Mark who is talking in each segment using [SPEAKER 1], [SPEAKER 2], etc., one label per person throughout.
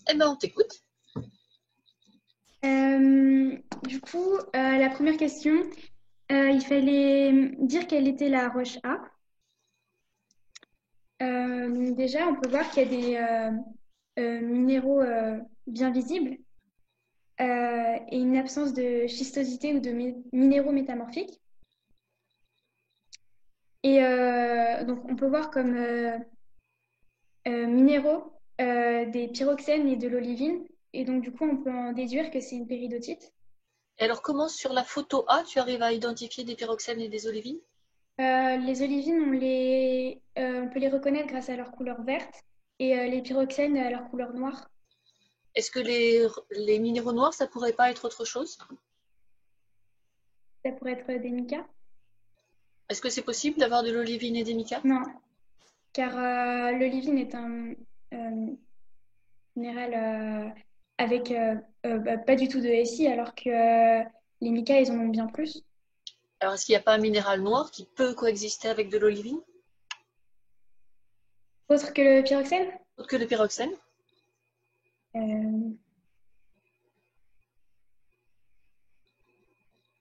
[SPEAKER 1] Eh ben, on t'écoute.
[SPEAKER 2] Du coup, la première question, il fallait dire quelle était la roche A. Donc déjà, on peut voir qu'il y a des minéraux bien visibles et une absence de schistosité ou de minéraux métamorphiques. Et donc, on peut voir comme minéraux des pyroxènes et de l'olivine. Et donc, du coup, on peut en déduire que c'est une péridotite.
[SPEAKER 1] Et alors, comment sur la photo A, tu arrives à identifier des pyroxènes et des olivines?
[SPEAKER 2] Les olivines, on peut les reconnaître grâce à leur couleur verte et les pyroxènes à leur couleur noire.
[SPEAKER 1] Est-ce que les minéraux noirs, ça pourrait pas être autre chose?
[SPEAKER 2] Ça pourrait être des micas?
[SPEAKER 1] Est-ce que c'est possible d'avoir de l'olivine et des micas?
[SPEAKER 2] Non, car l'olivine est un euh, minéral avec pas du tout de SI, alors que les micas, ils en ont bien plus.
[SPEAKER 1] Alors, est-ce qu'il n'y a pas un minéral noir qui peut coexister avec de l'olivine,
[SPEAKER 2] Autre que le pyroxène?
[SPEAKER 1] autre que le pyroxène?
[SPEAKER 2] Euh,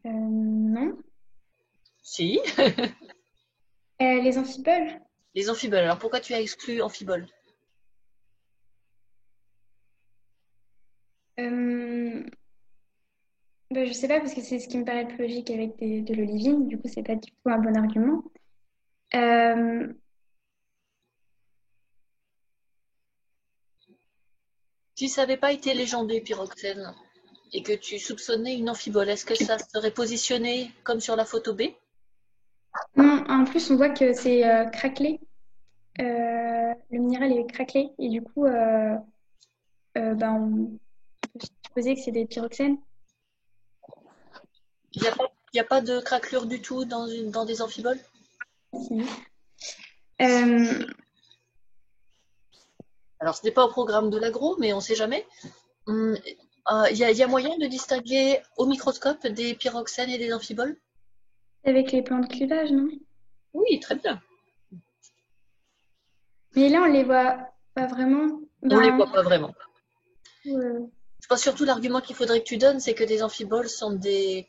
[SPEAKER 2] non.
[SPEAKER 1] Si.
[SPEAKER 2] Les amphiboles?
[SPEAKER 1] Les amphiboles. Alors, pourquoi tu as exclu amphibole?
[SPEAKER 2] Euh, je sais pas, parce que c'est ce qui me paraît le plus logique avec de l'olivine. Du coup, c'est pas du tout un bon argument. Euh,
[SPEAKER 1] Si ça n'avait pas été légendé, pyroxène, et que tu soupçonnais une amphibole, est-ce que ça serait positionné comme sur la photo B?
[SPEAKER 2] non, en plus, on voit que c'est craquelé. Le minéral est craquelé. Et du coup, on peut supposer que c'est des pyroxènes.
[SPEAKER 1] Il y a pas de craquelure du tout dans des amphiboles?
[SPEAKER 2] Si. Euh,
[SPEAKER 1] Alors, ce n'est pas au programme de l'agro, mais on ne sait jamais. Il y a moyen de distinguer au microscope des pyroxènes et des amphiboles?
[SPEAKER 2] avec les plans de clivage, non?
[SPEAKER 1] Oui, très bien.
[SPEAKER 2] Mais là, on les voit pas vraiment.
[SPEAKER 1] On les
[SPEAKER 2] Ben,
[SPEAKER 1] voit pas vraiment.
[SPEAKER 2] euh,
[SPEAKER 1] Je pense surtout l'argument qu'il faudrait que tu donnes, c'est que des amphiboles sont des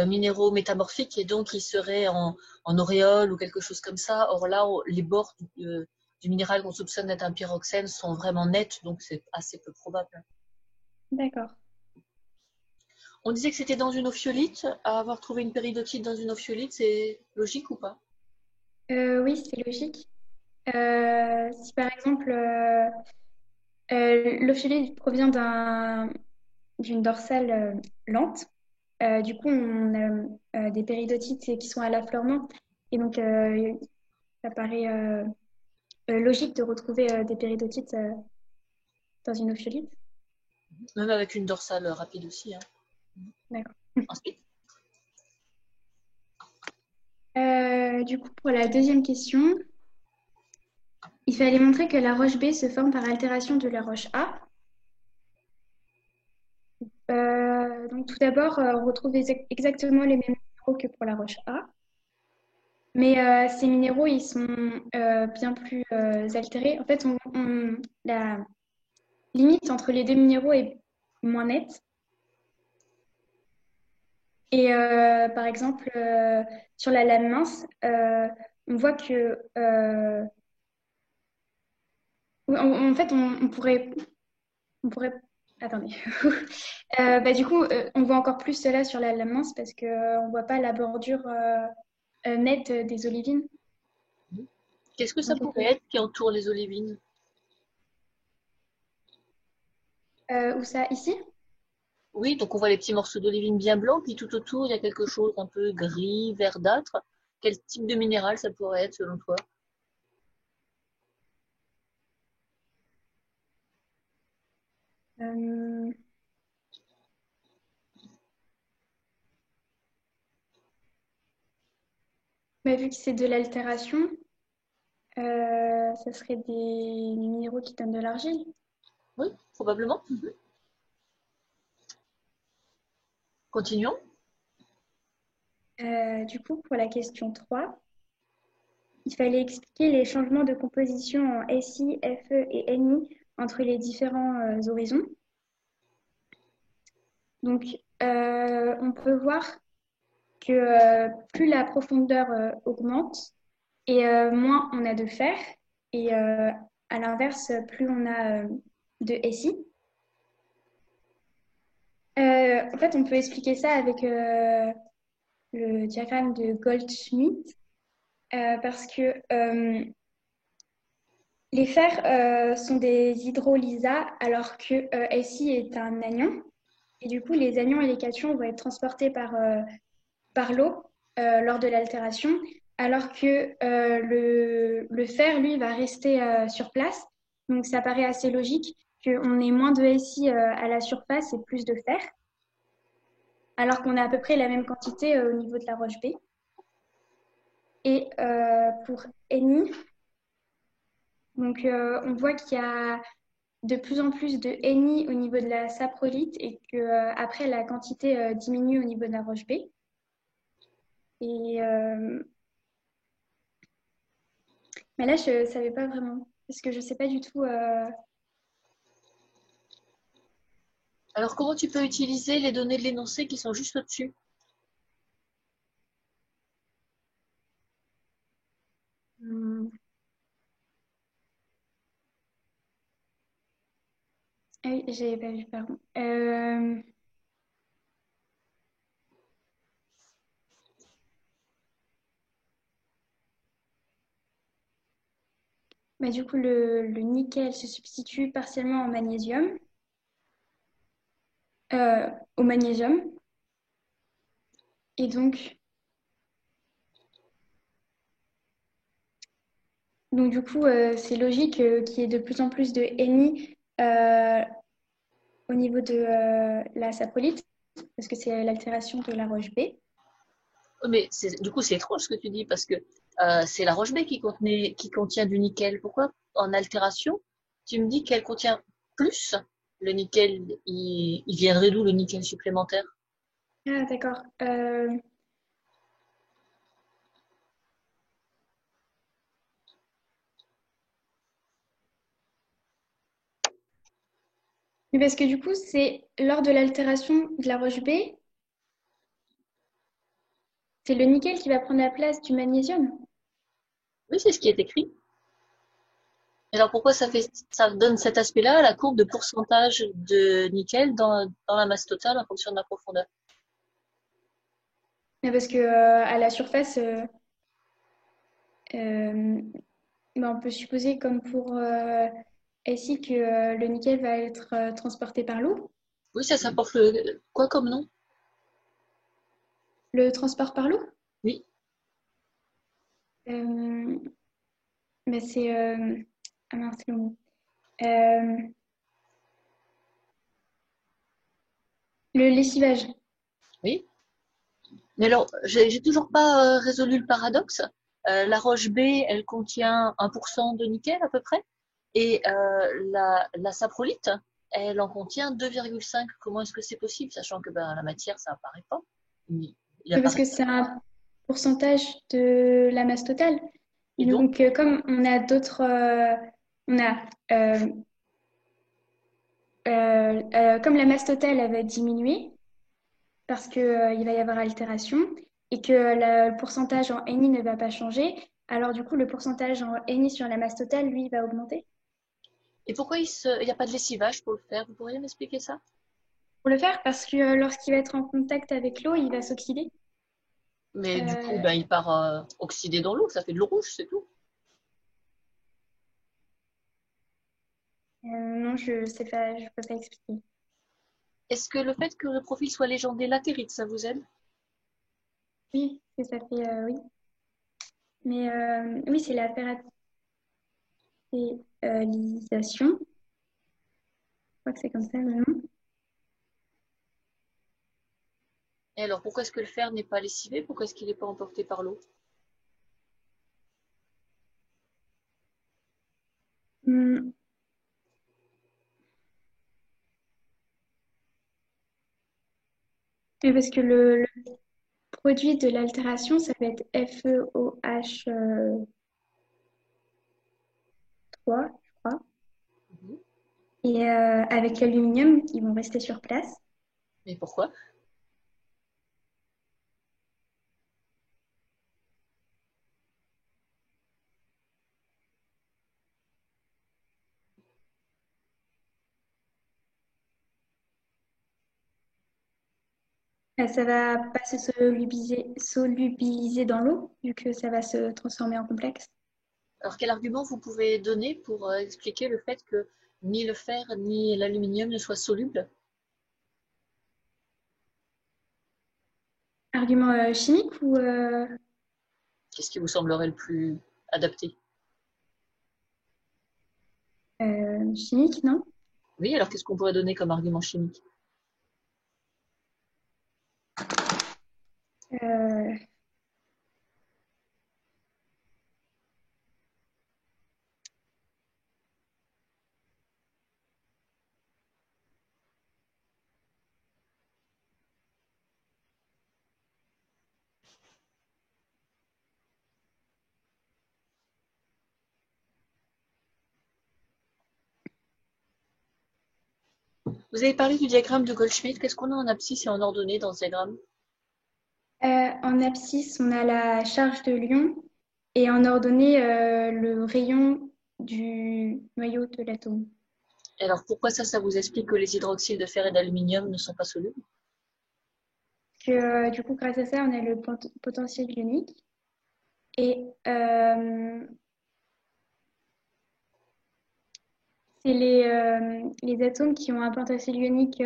[SPEAKER 1] minéraux métamorphiques et donc ils seraient en auréole ou quelque chose comme ça. Or là, les bords du minéral qu'on soupçonne d'être un pyroxène sont vraiment nets, donc c'est assez peu probable.
[SPEAKER 2] d'accord.
[SPEAKER 1] On disait que c'était dans une ophiolite. Avoir trouvé une péridotite dans une ophiolite, c'est logique ou pas?
[SPEAKER 2] Oui, c'est logique. Si par exemple, l'ophiolite provient d'une dorsale lente, du coup, on a des péridotites qui sont à l'affleurement. Et donc, ça paraît logique de retrouver des péridotites dans une ophiolite.
[SPEAKER 1] Même avec une dorsale rapide aussi, hein.
[SPEAKER 2] D'accord.
[SPEAKER 1] Ensuite,
[SPEAKER 2] Du coup, pour la deuxième question, il fallait montrer que la roche B se forme par altération de la roche A. Donc, tout d'abord, on retrouve exactement les mêmes minéraux que pour la roche A. Mais ces minéraux, ils sont bien plus altérés. En fait, la limite entre les deux minéraux est moins nette. Et par exemple, sur la lame mince, on voit que, en fait, on pourrait, attendez. Du coup, on voit encore plus cela sur la lame mince parce que on voit pas la bordure nette des olivines.
[SPEAKER 1] qu'est-ce que ça
[SPEAKER 2] Donc,
[SPEAKER 1] pourrait être qui entoure les olivines?
[SPEAKER 2] où ça? Ici?
[SPEAKER 1] Oui, donc on voit les petits morceaux d'olivine bien blancs, puis tout autour, il y a quelque chose un peu gris, verdâtre. Quel type de minéral ça pourrait être selon toi?
[SPEAKER 2] Euh, Vu que c'est de l'altération, ça serait des minéraux qui donnent de l'argile.
[SPEAKER 1] Oui, probablement. Continuons.
[SPEAKER 2] Du coup, pour la question 3, il fallait expliquer les changements de composition en SI, FE et NI entre les différents horizons. Donc, on peut voir que plus la profondeur augmente et moins on a de fer. Et à l'inverse, plus on a de SI. En fait, on peut expliquer ça avec le diagramme de Goldschmidt parce que les fers sont des hydrolysats alors que SI est un anion. Et du coup, les anions et les cations vont être transportés par l'eau lors de l'altération, alors que le fer, lui, va rester sur place. Donc, ça paraît assez logique qu'on ait moins de SI à la surface et plus de fer, alors qu'on a à peu près la même quantité au niveau de la roche B. Et pour Ni, donc, on voit qu'il y a de plus en plus de Ni au niveau de la saprolite et que après la quantité diminue au niveau de la roche B. Et mais là, je ne savais pas vraiment parce que je ne sais pas du tout.
[SPEAKER 1] Alors, comment tu peux utiliser les données de l'énoncé qui sont juste au-dessus?
[SPEAKER 2] Hmm. Ah oui, j'avais pas vu, pardon. Bah, du coup, le nickel se substitue partiellement euh, au magnésium. Et donc du coup, c'est logique qu'il y ait de plus en plus de Ni au niveau de la saprolite, parce que c'est l'altération de la roche B.
[SPEAKER 1] Oh, mais du coup, c'est étrange ce que tu dis parce que c'est la roche B qui contient du nickel. Pourquoi en altération, tu me dis qu'elle contient plus le nickel? Il viendrait d'où le nickel supplémentaire?
[SPEAKER 2] Ah, d'accord. Mais parce que du coup, c'est lors de l'altération de la roche B, c'est le nickel qui va prendre la place du magnésium.
[SPEAKER 1] Oui, c'est ce qui est écrit. Et alors pourquoi ça donne cet aspect-là à la courbe de pourcentage de nickel dans la masse totale en fonction de la profondeur?
[SPEAKER 2] Mais parce que à la surface, euh, ben, on peut supposer, comme pour SI, que le nickel va être transporté par l'eau.
[SPEAKER 1] Oui, ça porte quoi comme nom?
[SPEAKER 2] Le transport par l'eau,
[SPEAKER 1] Oui.
[SPEAKER 2] euh, ben, c'est ah mince, c'est le mot. Euh, le lessivage.
[SPEAKER 1] Oui. Mais alors, j'ai toujours pas résolu le paradoxe. La roche B, elle contient 1% de nickel à peu près, et la saprolite, elle en contient 2,5. Comment est-ce que c'est possible, sachant que ben, la matière, ça apparaît pas. Il
[SPEAKER 2] Mais parce
[SPEAKER 1] apparaît.
[SPEAKER 2] que c'est un pourcentage de la masse totale.
[SPEAKER 1] Et donc,
[SPEAKER 2] Donc, comme on a d'autres, on a, comme la masse totale elle va diminuer parce que, il va y avoir altération et que le pourcentage en Ni ne va pas changer, alors du coup, le pourcentage en Ni sur la masse totale, lui, va augmenter.
[SPEAKER 1] et pourquoi il y a pas de lessivage pour le faire? Vous pourriez m'expliquer ça?
[SPEAKER 2] Pour le faire, parce que lorsqu'il va être en contact avec l'eau, il va s'oxyder.
[SPEAKER 1] Mais du coup,
[SPEAKER 2] Euh,
[SPEAKER 1] ben, il part oxydé dans l'eau, ça fait de l'eau rouge, c'est tout.
[SPEAKER 2] non, je sais pas, je peux pas expliquer.
[SPEAKER 1] Est-ce que le fait que le profil soit légendé latérite, ça vous aide?
[SPEAKER 2] Oui, que ça fait, oui. Mais oui, c'est la ferratisation. Je crois que c'est comme ça le nom.
[SPEAKER 1] Et alors, pourquoi est-ce que le fer n'est pas lessivé? Pourquoi est-ce qu'il n'est pas emporté par l'eau?
[SPEAKER 2] Hmm. Et parce que le produit de l'altération, ça va être FeOH3, je crois.
[SPEAKER 1] Mhm.
[SPEAKER 2] Et avec l'aluminium, ils vont rester sur place.
[SPEAKER 1] Mais pourquoi?
[SPEAKER 2] Ça va pas se solubiliser dans l'eau, vu que ça va se transformer en complexe.
[SPEAKER 1] Alors, quel argument vous pouvez donner pour expliquer le fait que ni le fer ni l'aluminium ne soient solubles?
[SPEAKER 2] Argument chimique ou
[SPEAKER 1] Qu'est-ce qui vous semblerait le plus adapté?
[SPEAKER 2] chimique, non?
[SPEAKER 1] Oui, alors qu'est-ce qu'on pourrait donner comme argument chimique?
[SPEAKER 2] Euh,
[SPEAKER 1] Vous avez parlé du diagramme de Goldschmidt. Qu'est-ce qu'on a en abscisse et en ordonnée dans ce diagramme?
[SPEAKER 2] en abscisse, on a la charge de l'ion et en ordonnée, le rayon du noyau de l'atome.
[SPEAKER 1] Et alors, pourquoi ça vous explique que les hydroxyles de fer et d'aluminium ne sont pas solubles?
[SPEAKER 2] Que, du coup, grâce à ça, on a le potentiel ionique. Et c'est les atomes qui ont un potentiel ionique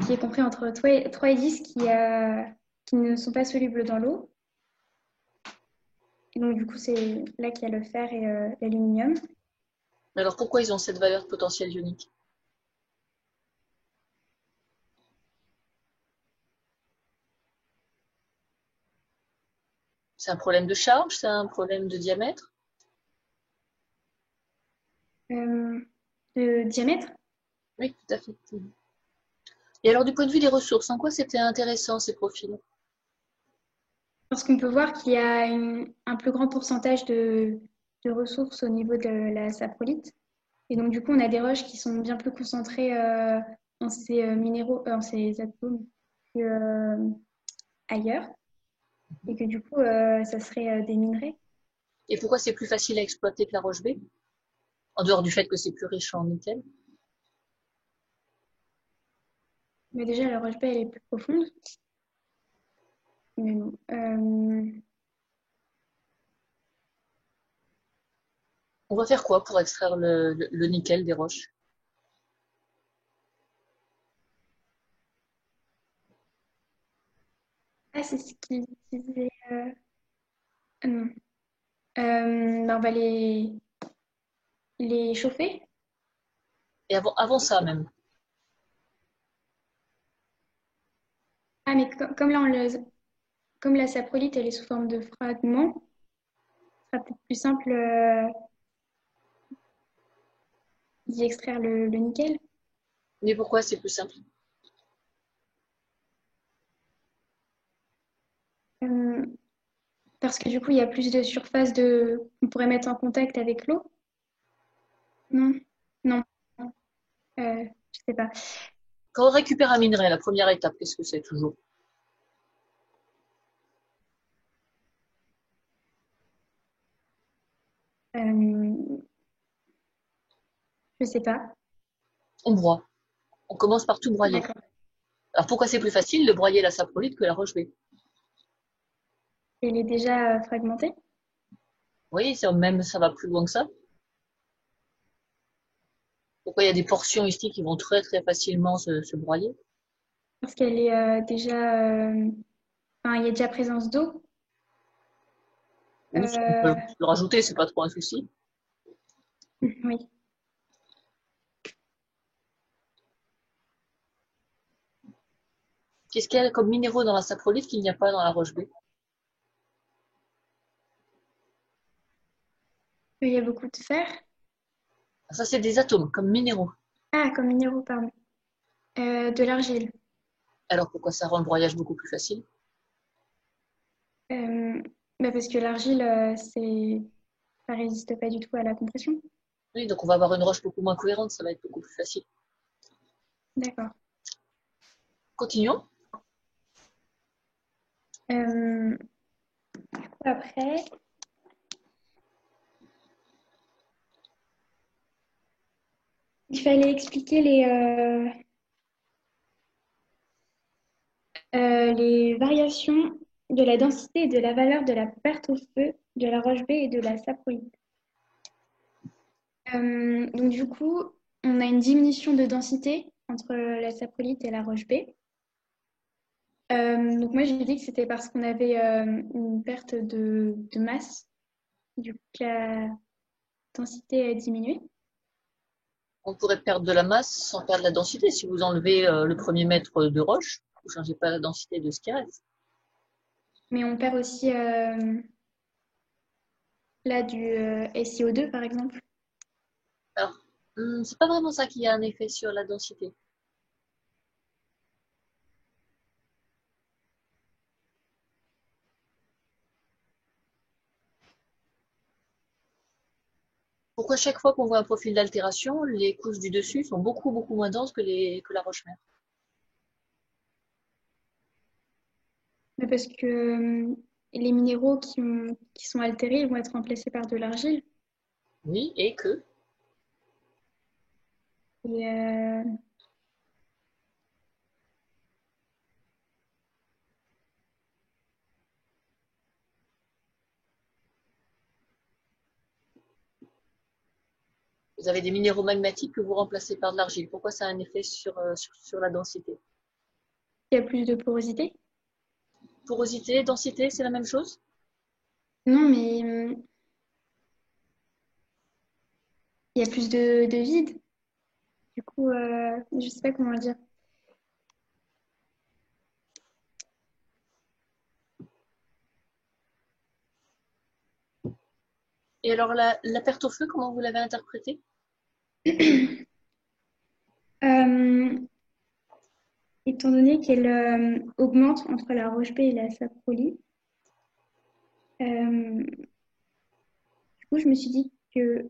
[SPEAKER 2] qui est compris entre 3 et 10 qui ne sont pas solubles dans l'eau. Et donc, du coup, c'est là qu'il y a le fer et l'aluminium.
[SPEAKER 1] Mais alors, pourquoi ils ont cette valeur de potentiel ionique? C'est un problème de charge? C'est un problème de diamètre?
[SPEAKER 2] Euh, de diamètre.
[SPEAKER 1] Oui, tout à fait. Et alors, du point de vue des ressources, en quoi c'était intéressant ces profils?
[SPEAKER 2] Parce qu'on peut voir qu'il y a un plus grand pourcentage de ressources au niveau de la saprolite. Et donc, du coup, on a des roches qui sont bien plus concentrées en ces minéraux, en ces atomes que, ailleurs. Et que du coup, ça serait des minerais.
[SPEAKER 1] Et pourquoi c'est plus facile à exploiter que la roche B? En dehors du fait que c'est plus riche en nickel.
[SPEAKER 2] Mais déjà, la roche baie, elle est plus profonde. Mais bon.
[SPEAKER 1] On va faire quoi pour extraire le nickel des roches?
[SPEAKER 2] Ah, c'est ce qu'ils disaient. Ah non. Ben, on va les chauffer.
[SPEAKER 1] Et avant ça même.
[SPEAKER 2] Ah, mais comme là, comme la saprolite, elle est sous forme de fragments, ce sera peut-être plus simple d'y extraire le nickel.
[SPEAKER 1] Mais pourquoi c'est plus simple?
[SPEAKER 2] Euh, Parce que du coup, il y a plus de surface qu'on pourrait mettre en contact avec l'eau. Non, non, je sais pas.
[SPEAKER 1] Quand on récupère un minerai, la première étape, qu'est-ce que c'est toujours?
[SPEAKER 2] Euh, je sais pas.
[SPEAKER 1] On broie. On commence par tout broyer.
[SPEAKER 2] D'accord.
[SPEAKER 1] Alors pourquoi c'est plus facile de broyer la saprolite que la roche B?
[SPEAKER 2] Elle est déjà fragmentée
[SPEAKER 1] Oui, même ça va plus loin que ça. Pourquoi il y a des portions ici qui vont très très facilement se broyer?
[SPEAKER 2] parce qu'elle est déjà. Enfin, il y a déjà présence d'eau.
[SPEAKER 1] Oui, ça, on peut
[SPEAKER 2] Euh,
[SPEAKER 1] le rajouter, c'est pas trop un souci.
[SPEAKER 2] oui.
[SPEAKER 1] Qu'est-ce qu'il y a comme minéraux dans la saprolite qu'il n'y a pas dans la roche B?
[SPEAKER 2] Il y a beaucoup de fer.
[SPEAKER 1] Ça, c'est des atomes, comme minéraux.
[SPEAKER 2] Ah, comme minéraux, pardon. De l'argile.
[SPEAKER 1] Alors pourquoi ça rend le broyage beaucoup plus facile?
[SPEAKER 2] Euh, Parce que l'argile, ça résiste pas du tout à la compression.
[SPEAKER 1] Oui, donc on va avoir une roche beaucoup moins cohérente, ça va être beaucoup plus facile.
[SPEAKER 2] D'accord.
[SPEAKER 1] Continuons.
[SPEAKER 2] Euh, Après, il fallait expliquer les variations de la densité et de la valeur de la perte au feu de la roche B et de la saprolite. Donc du coup, on a une diminution de densité entre la saprolite et la roche B. Donc moi, j'ai dit que c'était parce qu'on avait une perte de masse, du coup, que la densité a diminué.
[SPEAKER 1] On pourrait perdre de la masse sans perdre la densité. Si vous enlevez le premier mètre de roche, vous ne changez pas la densité de ce qui reste.
[SPEAKER 2] Mais on perd aussi là du SiO2, par exemple.
[SPEAKER 1] Alors, c'est pas vraiment ça qui a un effet sur la densité. Pourquoi chaque fois qu'on voit un profil d'altération, les couches du dessus sont beaucoup, beaucoup moins denses que la roche-mère?
[SPEAKER 2] Mais parce que les minéraux qui sont altérés ils vont être remplacés par de l'argile.
[SPEAKER 1] Oui, et que
[SPEAKER 2] Et
[SPEAKER 1] vous avez des minéraux magmatiques que vous remplacez par de l'argile. Pourquoi ça a un effet sur la densité?
[SPEAKER 2] il y a plus de porosité.
[SPEAKER 1] Porosité, densité, c'est la même chose?
[SPEAKER 2] Non, mais il y a plus de vide. Du coup, je sais pas comment le dire.
[SPEAKER 1] Et alors, la perte au feu, comment vous l'avez interprétée?
[SPEAKER 2] Euh, Étant donné qu'elle augmente entre la roche B et la saprolie, du coup, je me suis dit que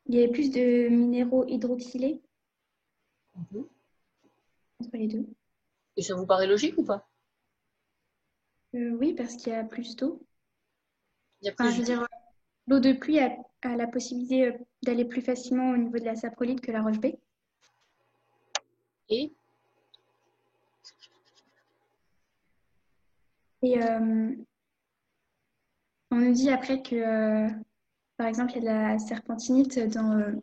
[SPEAKER 2] il y avait plus de minéraux hydroxylés
[SPEAKER 1] Mhm.
[SPEAKER 2] entre les deux.
[SPEAKER 1] Et ça vous paraît logique ou pas?
[SPEAKER 2] Oui, parce qu'il y a plus d'eau.
[SPEAKER 1] Il y a
[SPEAKER 2] Enfin, je
[SPEAKER 1] plus
[SPEAKER 2] veux dire, l'eau de pluie a la possibilité d'aller plus facilement au niveau de la saprolite que la roche B.
[SPEAKER 1] et
[SPEAKER 2] Et on nous dit après que, par exemple, il y a de la serpentinite dans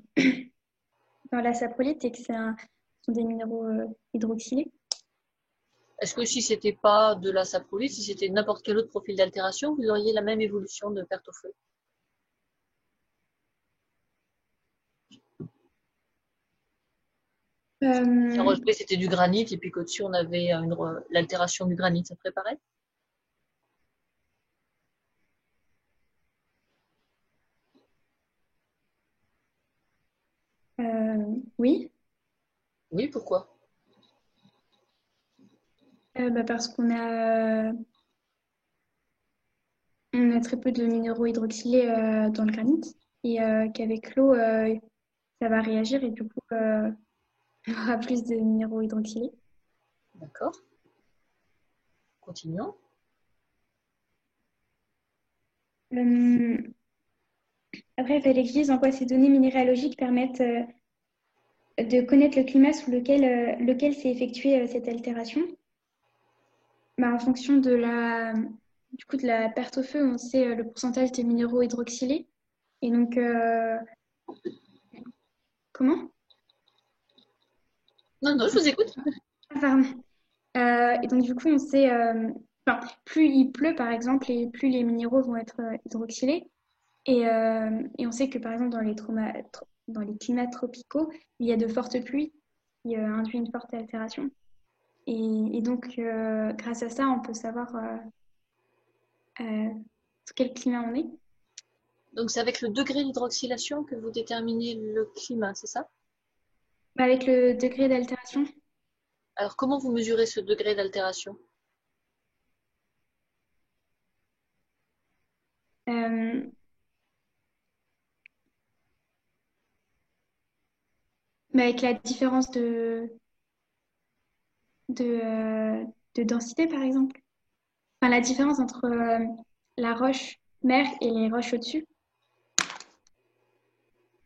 [SPEAKER 2] la saprolite et que ce sont des minéraux hydroxylés.
[SPEAKER 1] est-ce que si c'était pas de la saprolite, si c'était n'importe quel autre profil d'altération, vous auriez la même évolution de perte au feu? Si en
[SPEAKER 2] Euh,
[SPEAKER 1] roche B c'était du granit et puis qu'au-dessus on avait l'altération du granit, ça ferait pareil?
[SPEAKER 2] oui,
[SPEAKER 1] Oui, pourquoi?
[SPEAKER 2] parce on a très peu de minéraux hydroxylés dans le granit et qu'avec l'eau, ça va réagir et du coup, il y aura plus de minéraux hydroxylés.
[SPEAKER 1] D'accord, continuons.
[SPEAKER 2] Euh, Après, il fallait que je dise en quoi ces données minéralogiques permettent de connaître le climat sous lequel s'est effectuée cette altération. Bah, en fonction du coup, de la perte au feu, on sait le pourcentage des minéraux hydroxylés. Et donc, comment?
[SPEAKER 1] Non, non, je vous écoute.
[SPEAKER 2] Ah, pardon. Et donc, du coup, on sait, enfin, plus il pleut, par exemple, et plus les minéraux vont être hydroxylés. Et on sait que, par exemple, dans les climats tropicaux, il y a de fortes pluies qui induisent une forte altération. Et donc, grâce à ça, on peut savoir sous quel climat on est.
[SPEAKER 1] Donc c'est avec le degré d'hydroxylation que vous déterminez le climat, c'est ça?
[SPEAKER 2] Avec le degré d'altération,
[SPEAKER 1] Alors comment vous mesurez ce degré d'altération?
[SPEAKER 2] euh, Mais avec la différence de, euh, de densité, par exemple. Enfin, la différence entre la roche mère et les roches au-dessus.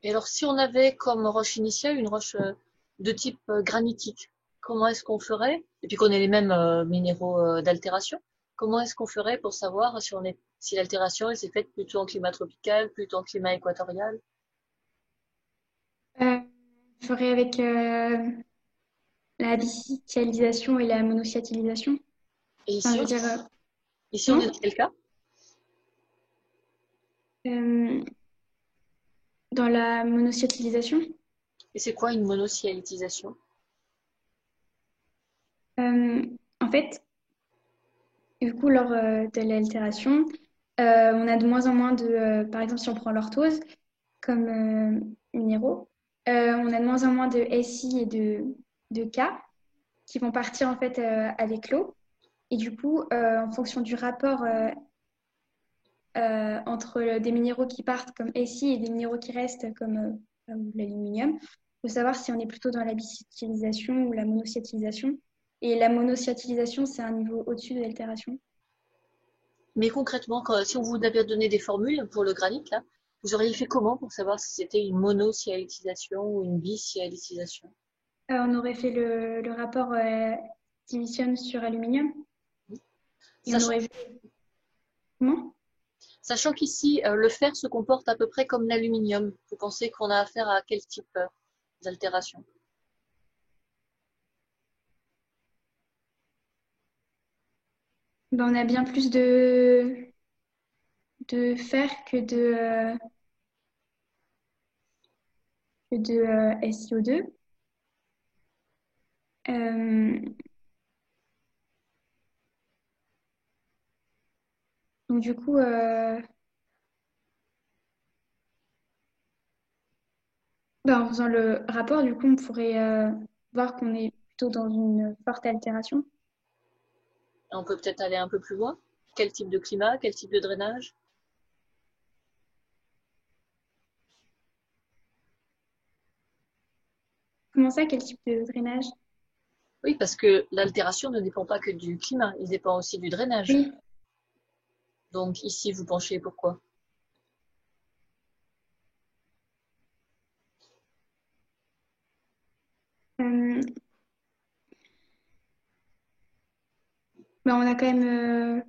[SPEAKER 1] Et alors, si on avait comme roche initiale une roche de type granitique, comment est-ce qu'on ferait? Et puis qu'on ait les mêmes minéraux d'altération, comment est-ce qu'on ferait pour savoir si l'altération elle s'est faite plutôt en climat tropical, plutôt en climat équatorial?
[SPEAKER 2] Euh, je ferais avec la bicitialisation et la monocyatilisation.
[SPEAKER 1] Et
[SPEAKER 2] Enfin,
[SPEAKER 1] ici,
[SPEAKER 2] je veux dire,
[SPEAKER 1] ici, on est
[SPEAKER 2] comment?
[SPEAKER 1] dans quel cas?
[SPEAKER 2] Euh, dans la monocyatilisation.
[SPEAKER 1] Et c'est quoi une monocyallisation?
[SPEAKER 2] Euh, En fait, du coup, lors de l'altération, on a de moins en moins par exemple, si on prend l'orthose comme minéraux, on a de moins en moins de SI et de K qui vont partir en fait avec l'eau. Et du coup, en fonction du rapport entre des minéraux qui partent comme SI et des minéraux qui restent comme l'aluminium, il faut savoir si on est plutôt dans la bicyatisation ou la monocyatilisation. Et la monocyatilisation, c'est un niveau au-dessus de l'altération.
[SPEAKER 1] Mais concrètement, si on vous avait donné des formules pour le granit, là, vous auriez fait comment pour savoir si c'était une monocyallisation ou une bicyatisation?
[SPEAKER 2] On aurait fait le rapport silicium sur aluminium et on
[SPEAKER 1] Sachant,
[SPEAKER 2] aurait vu comment?
[SPEAKER 1] sachant qu'ici, le fer se comporte à peu près comme l'aluminium. Vous pensez qu'on a affaire à quel type d'altération?
[SPEAKER 2] Ben, on a bien plus de fer que de SiO2. Euh, donc du coup, ben, en faisant le rapport, du coup, on pourrait voir qu'on est plutôt dans une forte altération.
[SPEAKER 1] On peut peut-être aller un peu plus loin. Quel type de climat, quel type de drainage?
[SPEAKER 2] Comment ça, quel type de drainage?
[SPEAKER 1] Oui, parce que l'altération ne dépend pas que du climat, il dépend aussi du drainage.
[SPEAKER 2] Oui.
[SPEAKER 1] Donc ici, vous penchez pourquoi?
[SPEAKER 2] Euh, ben, on a quand même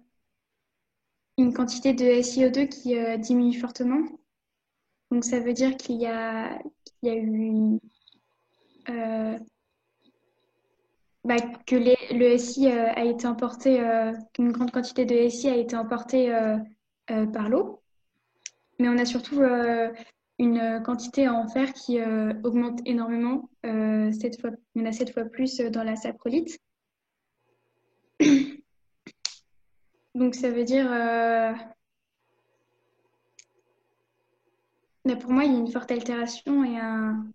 [SPEAKER 2] une quantité de SiO2 qui diminue fortement. Donc ça veut dire qu'il y a eu euh, bah, que le SI a été emporté, qu'une grande quantité de SI a été emportée par l'eau. Mais on a surtout une quantité en fer qui augmente énormément. On a 7 fois plus dans la saprolite. Donc ça veut dire, bah, pour moi, il y a une forte altération et un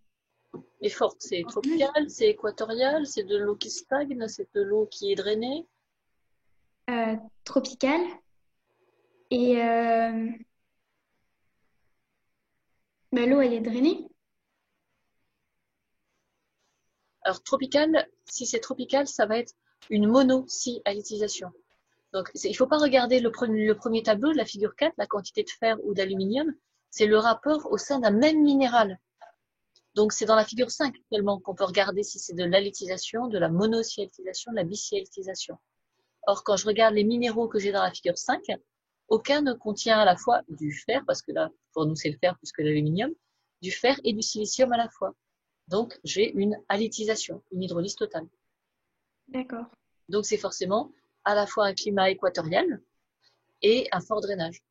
[SPEAKER 1] Les fortes, c'est tropical, c'est équatorial, c'est de l'eau qui stagne, c'est de l'eau qui est drainée.
[SPEAKER 2] tropical. Et bah, l'eau, elle est drainée.
[SPEAKER 1] Alors tropical, si c'est tropical, ça va être une monocyallisation. Donc il ne faut pas regarder le premier tableau de la figure 4, la quantité de fer ou d'aluminium, c'est le rapport au sein d'un même minéral. Donc c'est dans la figure 5 actuellement qu'on peut regarder si c'est de l'allétisation, de la monocyallisation, de la bicyallisation. Or, quand je regarde les minéraux que j'ai dans la figure 5, aucun ne contient à la fois du fer, parce que là, pour nous, c'est le fer plus que l'aluminium, du fer et du silicium à la fois. Donc, j'ai une allétisation, une hydrolyse totale.
[SPEAKER 2] D'accord.
[SPEAKER 1] Donc, c'est forcément à la fois un climat équatorial et un fort drainage.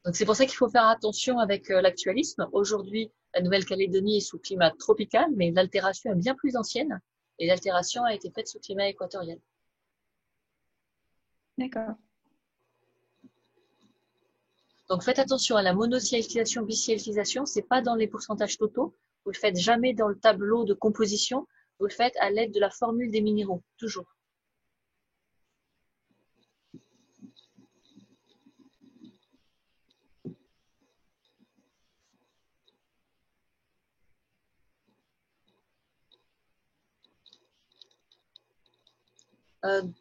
[SPEAKER 1] Donc, c'est pour ça qu'il faut faire attention avec l'actualisme. Aujourd'hui, la Nouvelle-Calédonie est sous climat tropical, mais l'altération est bien plus ancienne et l'altération a été faite sous climat équatorial.
[SPEAKER 2] D'accord.
[SPEAKER 1] Donc faites attention à la monocyallisation, bicyallisation, c'est pas dans les pourcentages totaux. Vous le faites jamais dans le tableau de composition. Vous le faites à l'aide de la formule des minéraux, toujours.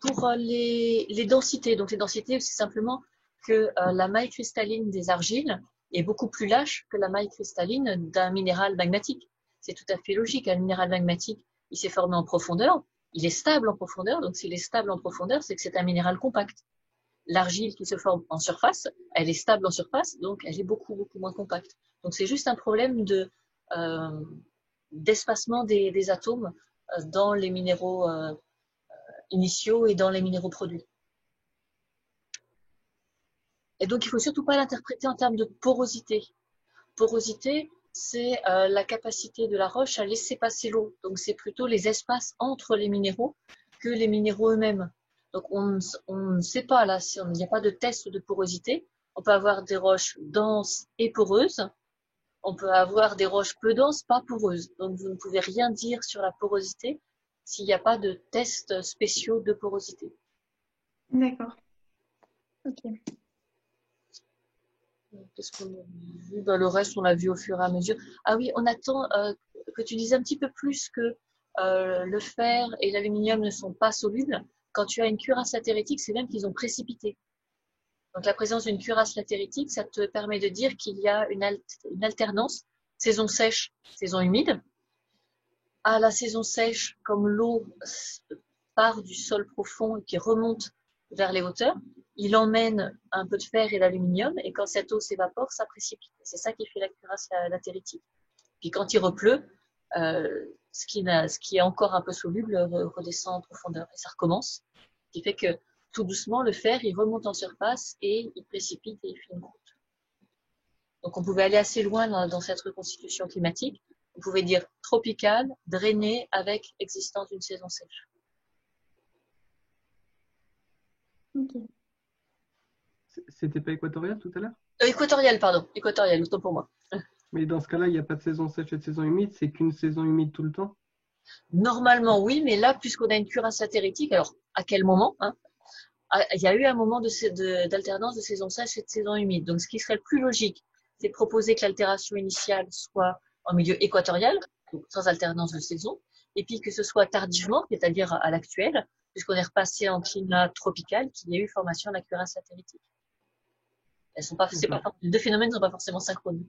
[SPEAKER 1] Pour les densités, donc les densités, c'est simplement que la maille cristalline des argiles est beaucoup plus lâche que la maille cristalline d'un minéral magmatique. C'est tout à fait logique. Un minéral magmatique, il s'est formé en profondeur, il est stable en profondeur, donc s'il est stable en profondeur, c'est que c'est un minéral compact. L'argile qui se forme en surface, elle est stable en surface, donc elle est beaucoup, beaucoup moins compacte. Donc c'est juste un problème d'espacement des atomes dans les minéraux initiaux et dans les minéraux produits. Et donc, il ne faut surtout pas l'interpréter en termes de porosité. Porosité, c'est la capacité de la roche à laisser passer l'eau. Donc, c'est plutôt les espaces entre les minéraux que les minéraux eux-mêmes. Donc, on ne sait pas, là, il n'y a pas de test de porosité. On peut avoir des roches denses et poreuses. On peut avoir des roches peu denses, pas poreuses. Donc, vous ne pouvez rien dire sur la porosité s'il n'y a pas de tests spéciaux de porosité.
[SPEAKER 2] D'accord. Ok.
[SPEAKER 1] Qu'est-ce qu'on a vu? Le reste, on l'a vu au fur et à mesure. Ah oui, on attend que tu dises un petit peu plus que le fer et l'aluminium ne sont pas solubles. Quand tu as une cuirasse latéritique, c'est même qu'ils ont précipité. Donc la présence d'une cuirasse latéritique, ça te permet de dire qu'il y a une alternance saison sèche, saison humide. À la saison sèche, comme l'eau part du sol profond et qui remonte vers les hauteurs, il emmène un peu de fer et d'aluminium, et quand cette eau s'évapore, ça précipite. C'est ça qui fait la cuirasse latéritique. Puis quand il repleut, ce qui est encore un peu soluble redescend en profondeur, et ça recommence. Ce qui fait que tout doucement, le fer, il remonte en surface et il précipite et il fait une croûte. Donc on pouvait aller assez loin dans cette reconstitution climatique. On pouvait dire tropicale, drainée, avec existence d'une saison sèche.
[SPEAKER 2] Ok.
[SPEAKER 3] C'était pas équatorial tout à l'heure?
[SPEAKER 1] Équatoriale, pardon. Équatoriale, autant pour moi.
[SPEAKER 3] Mais dans ce cas-là, il n'y a pas de saison sèche et de saison humide, c'est qu'une saison humide tout le temps?
[SPEAKER 1] Normalement, oui, mais là, puisqu'on a une cuirasse latéritique, alors à quel moment hein, il y a eu un moment d'alternance de saison sèche et de saison humide. Donc, ce qui serait le plus logique, c'est de proposer que l'altération initiale soit en milieu équatorial, donc sans alternance de saison, et puis que ce soit tardivement, c'est-à-dire à l'actuel, puisqu'on est repassé en climat tropical, qu'il y ait eu formation de la cuirasse latéritique. Les deux phénomènes ne sont pas forcément synchrones.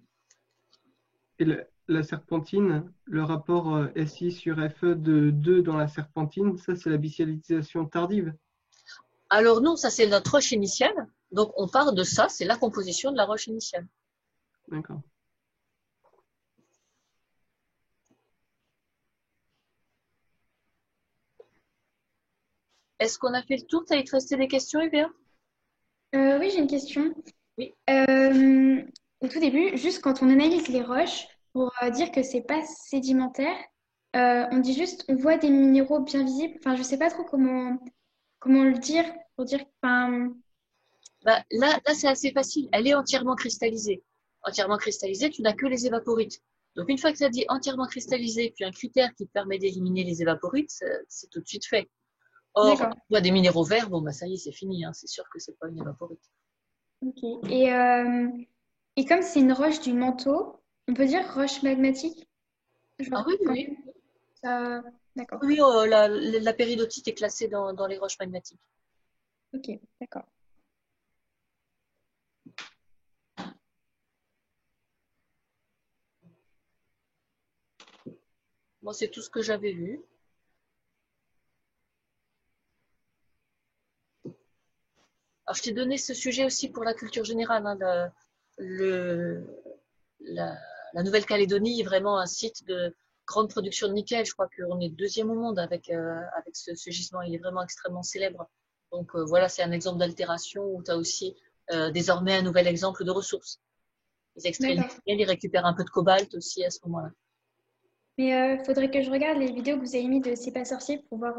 [SPEAKER 3] Et la serpentine, le rapport SI sur FE de 2 dans la serpentine, ça c'est la bicialisation tardive?
[SPEAKER 1] Alors non, ça c'est notre roche initiale. Donc on part de ça, c'est la composition de la roche initiale.
[SPEAKER 3] D'accord.
[SPEAKER 1] Est-ce qu'on a fait le tour? Il te restait des questions, Hubert?
[SPEAKER 2] Oui, j'ai une question.
[SPEAKER 1] Oui.
[SPEAKER 2] Au tout début, juste quand on analyse les roches, pour dire que c'est pas sédimentaire, on dit juste on voit des minéraux bien visibles. Enfin, je sais pas trop comment le dire pour dire. Enfin,
[SPEAKER 1] Là c'est assez facile. Elle est entièrement cristallisée. Entièrement cristallisée, tu n'as que les évaporites. Donc une fois que ça dit entièrement cristallisé, puis un critère qui te permet d'éliminer les évaporites, c'est tout de suite fait. Or,
[SPEAKER 2] d'accord.
[SPEAKER 1] tu vois des minéraux verts, bon ça y est, c'est fini. C'est sûr que c'est pas une évaporite.
[SPEAKER 2] Ok. Et comme c'est une roche du manteau, on peut dire roche magmatique?
[SPEAKER 1] Ah
[SPEAKER 2] Genre,
[SPEAKER 1] oui,
[SPEAKER 2] quand
[SPEAKER 1] oui.
[SPEAKER 2] ça. D'accord.
[SPEAKER 1] Oui, la péridotite est classée dans les roches magmatiques.
[SPEAKER 2] Ok, d'accord.
[SPEAKER 1] Moi, c'est tout ce que j'avais vu. Alors, je t'ai donné ce sujet aussi pour la culture générale. La, la Nouvelle-Calédonie est vraiment un site de grande production de nickel. Je crois qu'on est deuxième au monde avec ce gisement. Il est vraiment extrêmement célèbre. Donc voilà, c'est un exemple d'altération où tu as aussi désormais un nouvel exemple de ressources. Ils extraient le
[SPEAKER 2] D'accord.
[SPEAKER 1] nickel, ils récupèrent un peu de cobalt aussi à ce moment-là.
[SPEAKER 2] Mais faudrait que je regarde les vidéos que vous avez mis de C'est pas sorcier pour voir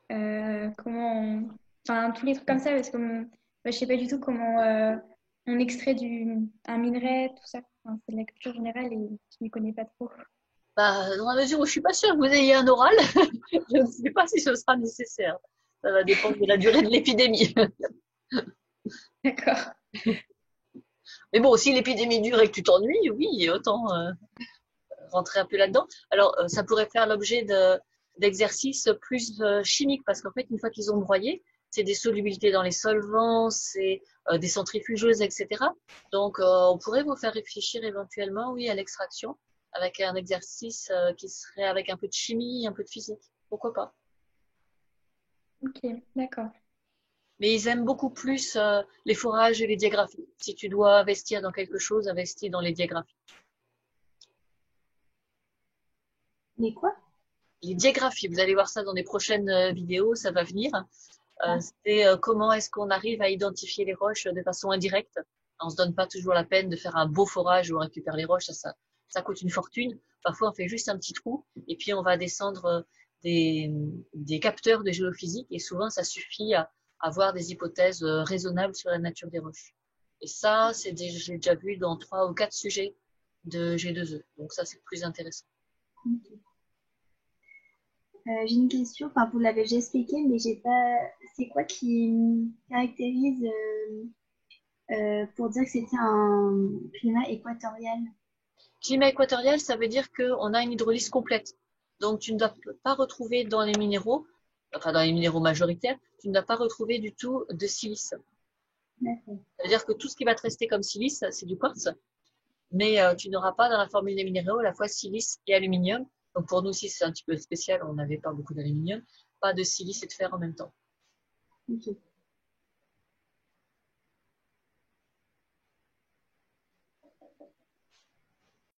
[SPEAKER 2] enfin, tous les trucs comme ça, parce que je sais pas du tout comment on extrait un minerai, tout ça. Enfin, c'est de la culture générale et je ne connais pas trop.
[SPEAKER 1] Dans la mesure où je suis pas sûre que vous ayez un oral, je ne sais pas si ce sera nécessaire. Ça va dépendre de la durée de l'épidémie.
[SPEAKER 2] D'accord.
[SPEAKER 1] Mais bon, si l'épidémie dure et que tu t'ennuies, oui, autant rentrer un peu là-dedans. Alors, ça pourrait faire l'objet d'exercices plus chimiques parce qu'en fait, une fois qu'ils ont broyé, c'est des solubilités dans les solvants, c'est des centrifugeuses, etc. Donc, on pourrait vous faire réfléchir éventuellement, oui, à l'extraction avec un exercice qui serait avec un peu de chimie, un peu de physique. Pourquoi pas?
[SPEAKER 2] Ok, d'accord.
[SPEAKER 1] Mais ils aiment beaucoup plus les forages et les diagraphies. Si tu dois investir dans quelque chose, investis dans les diagraphies.
[SPEAKER 4] Les quoi?
[SPEAKER 1] Les diagraphies, vous allez voir ça dans les prochaines vidéos, ça va venir. C'est comment est-ce qu'on arrive à identifier les roches de façon indirecte. On se donne pas toujours la peine de faire un beau forage où on récupère les roches, ça coûte une fortune. Parfois, on fait juste un petit trou et puis on va descendre des capteurs de géophysique et souvent, ça suffit à avoir des hypothèses raisonnables sur la nature des roches. Et ça, j'ai déjà vu dans 3 ou 4 sujets de G2E. Donc ça, c'est plus intéressant.
[SPEAKER 4] Okay. J'ai une question, enfin vous l'avez déjà expliqué, mais j'ai pas. C'est quoi qui caractérise pour dire que c'était un climat équatorial?
[SPEAKER 1] Climat équatorial, ça veut dire qu'on a une hydrolyse complète. Donc, tu ne dois pas retrouver dans les minéraux, enfin dans les minéraux majoritaires, tu ne dois pas retrouver du tout de silice.
[SPEAKER 4] D'accord.
[SPEAKER 1] Ça veut dire que tout ce qui va te rester comme silice, c'est du quartz, mais tu n'auras pas dans la formule des minéraux à la fois silice et aluminium. Donc, pour nous aussi, c'est un petit peu spécial, on n'avait pas beaucoup d'aluminium, pas de silice et de fer en même temps.
[SPEAKER 4] Okay.